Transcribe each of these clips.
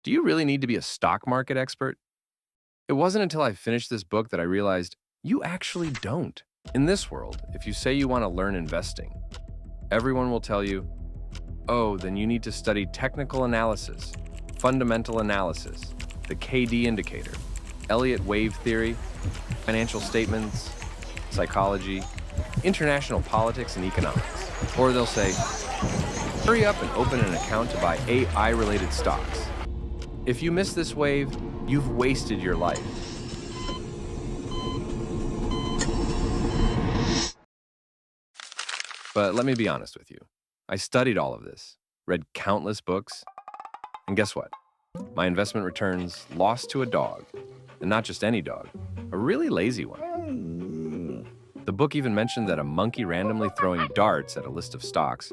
Do you really need to be a stock market expert? It wasn't until I finished this book that I realized you actually don't. In this world, if you say you want to learn investing, everyone will tell you, oh, then you need to study technical analysis, fundamental analysis, the KD indicator, Elliott wave theory, financial statements, psychology, international politics, and economics. Or they'll say, hurry up and open an account to buy AI-related stocks. If you miss this wave, you've wasted your life. But let me be honest with you. I studied all of this, read countless books, and guess what? My investment returns lost to a dog, and not just any dog, a really lazy one. The book even mentioned that a monkey randomly throwing darts at a list of stocks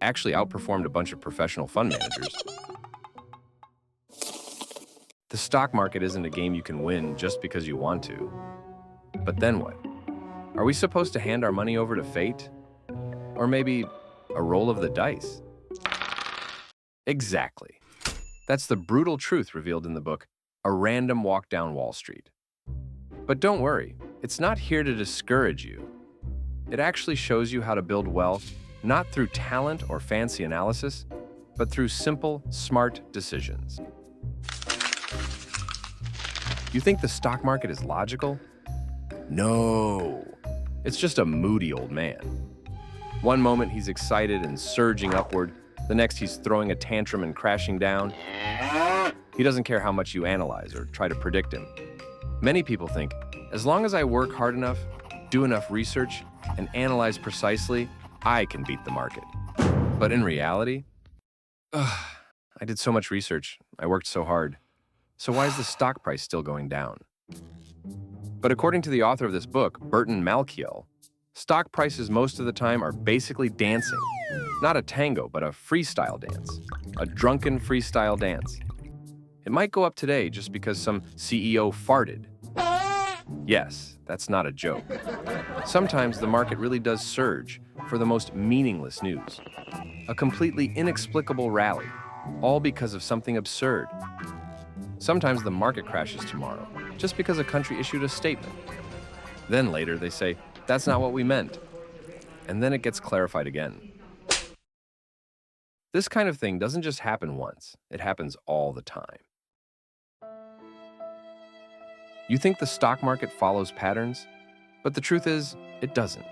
actually outperformed a bunch of professional fund managers. The stock market isn't a game you can win just because you want to. But then what? Are we supposed to hand our money over to fate? Or maybe a roll of the dice? Exactly. That's the brutal truth revealed in the book, A Random Walk Down Wall Street. But don't worry, it's not here to discourage you. It actually shows you how to build wealth, not through talent or fancy analysis, but through simple, smart decisions. You think the stock market is logical? No. It's just a moody old man. One moment he's excited and surging upward, the next he's throwing a tantrum and crashing down. He doesn't care how much you analyze or try to predict him. Many people think, as long as I work hard enough, do enough research, and analyze precisely, I can beat the market. But in reality, I did so much research, I worked so hard. So why is the stock price still going down? But according to the author of this book, Burton Malkiel, stock prices most of the time are basically dancing. Not a tango, but a freestyle dance. A drunken freestyle dance. It might go up today just because some CEO farted. Yes, that's not a joke. Sometimes the market really does surge for the most meaningless news. A completely inexplicable rally, all because of something absurd. Sometimes the market crashes tomorrow, just because a country issued a statement. Then later they say, that's not what we meant. And then it gets clarified again. This kind of thing doesn't just happen once, it happens all the time. You think the stock market follows patterns, but the truth is, it doesn't.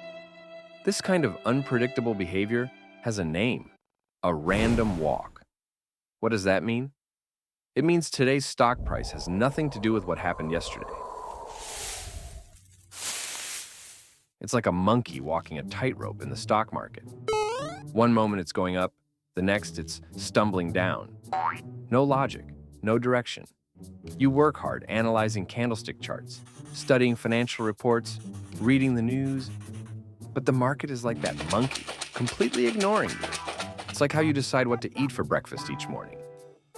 This kind of unpredictable behavior has a name, a random walk. What does that mean? It means today's stock price has nothing to do with what happened yesterday. It's like a monkey walking a tightrope in the stock market. One moment it's going up, the next it's stumbling down. No logic, no direction. You work hard analyzing candlestick charts, studying financial reports, reading the news, but the market is like that monkey, completely ignoring you. It's like how you decide what to eat for breakfast each morning.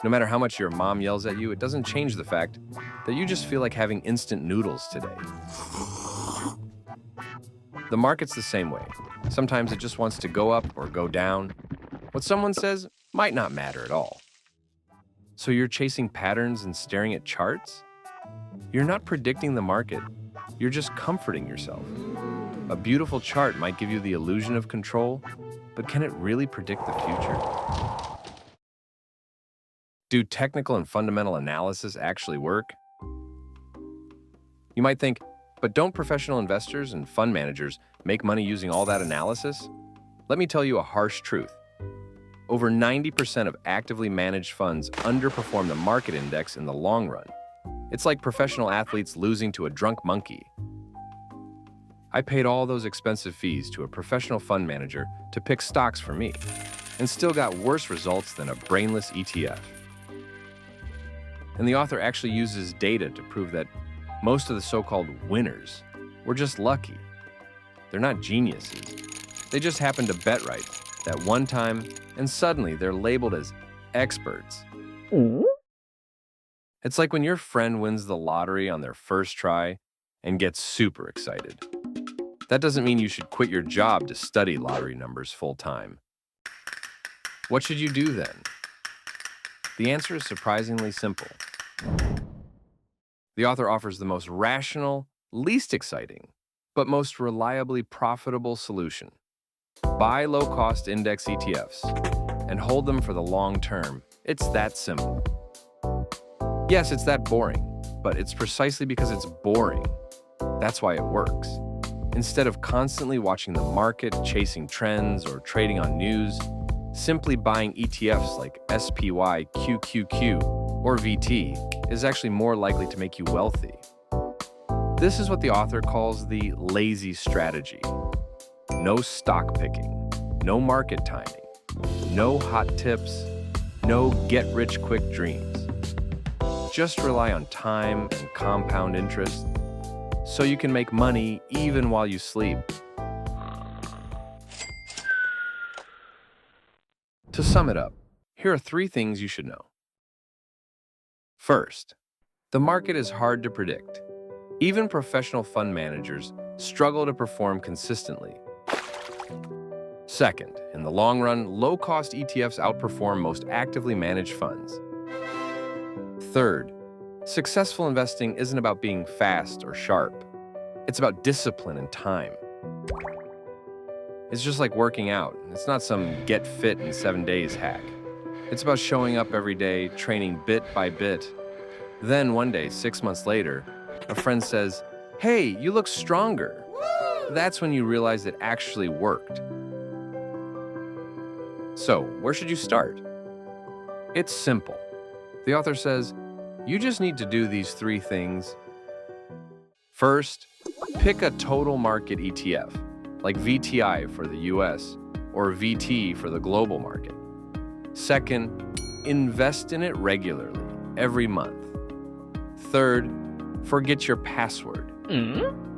No matter how much your mom yells at you, it doesn't change the fact that you just feel like having instant noodles today. The market's the same way. Sometimes it just wants to go up or go down. What someone says might not matter at all. So you're chasing patterns and staring at charts? You're not predicting the market, you're just comforting yourself. A beautiful chart might give you the illusion of control, but can it really predict the future? Do technical and fundamental analysis actually work? You might think, but don't professional investors and fund managers make money using all that analysis? Let me tell you a harsh truth. Over 90% of actively managed funds underperform the market index in the long run. It's like professional athletes losing to a drunk monkey. I paid all those expensive fees to a professional fund manager to pick stocks for me, and still got worse results than a brainless ETF. And the author actually uses data to prove that most of the so-called winners were just lucky. They're not geniuses. They just happened to bet right that one time, and suddenly they're labeled as experts. It's like when your friend wins the lottery on their first try and gets super excited. That doesn't mean you should quit your job to study lottery numbers full time. What should you do then? The answer is surprisingly simple. The author offers the most rational, least exciting, but most reliably profitable solution. Buy low-cost index ETFs and hold them for the long term. It's that simple. Yes, it's that boring, but it's precisely because it's boring. That's why it works. Instead of constantly watching the market, chasing trends, or trading on news, simply buying ETFs like SPY, QQQ, or VT is actually more likely to make you wealthy. This is what the author calls the lazy strategy. No stock picking, no market timing, no hot tips, no get-rich-quick dreams. Just rely on time and compound interest so you can make money even while you sleep. To sum it up, here are 3 things you should know. First, the market is hard to predict. Even professional fund managers struggle to perform consistently. Second, in the long run, low-cost ETFs outperform most actively managed funds. Third, successful investing isn't about being fast or sharp. It's about discipline and time. It's just like working out. It's not some get fit in 7 days hack. It's about showing up every day, training bit by bit. Then one day, 6 months later, a friend says, "Hey, you look stronger." That's when you realize it actually worked. So, where should you start? It's simple. The author says, you just need to do these 3 things. First, pick a total market ETF, like VTI for the US or VT for the global market. Second, invest in it regularly, every month. Third, forget your password.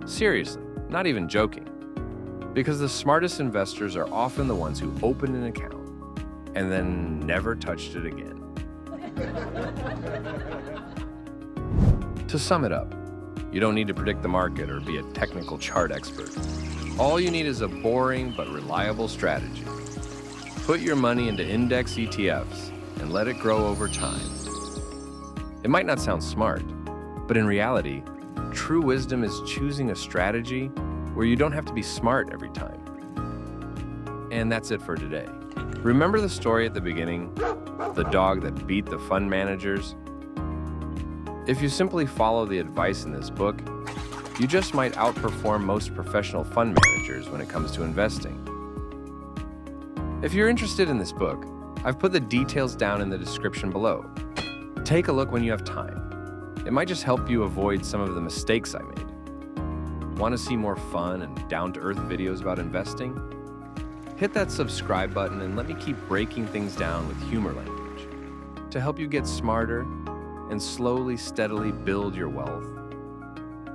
Seriously, not even joking. Because the smartest investors are often the ones who opened an account and then never touched it again. To sum it up, you don't need to predict the market or be a technical chart expert. All you need is a boring but reliable strategy. Put your money into index ETFs and let it grow over time. It might not sound smart, but in reality, true wisdom is choosing a strategy where you don't have to be smart every time. And that's it for today. Remember the story at the beginning? The dog that beat the fund managers? If you simply follow the advice in this book, you just might outperform most professional fund managers when it comes to investing. If you're interested in this book, I've put the details down in the description below. Take a look when you have time. It might just help you avoid some of the mistakes I made. Want to see more fun and down-to-earth videos about investing? Hit that subscribe button and let me keep breaking things down with humor language to help you get smarter and slowly, steadily build your wealth.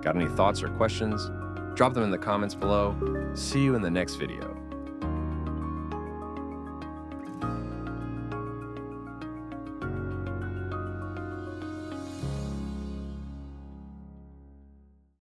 Got any thoughts or questions? Drop them in the comments below. See you in the next video.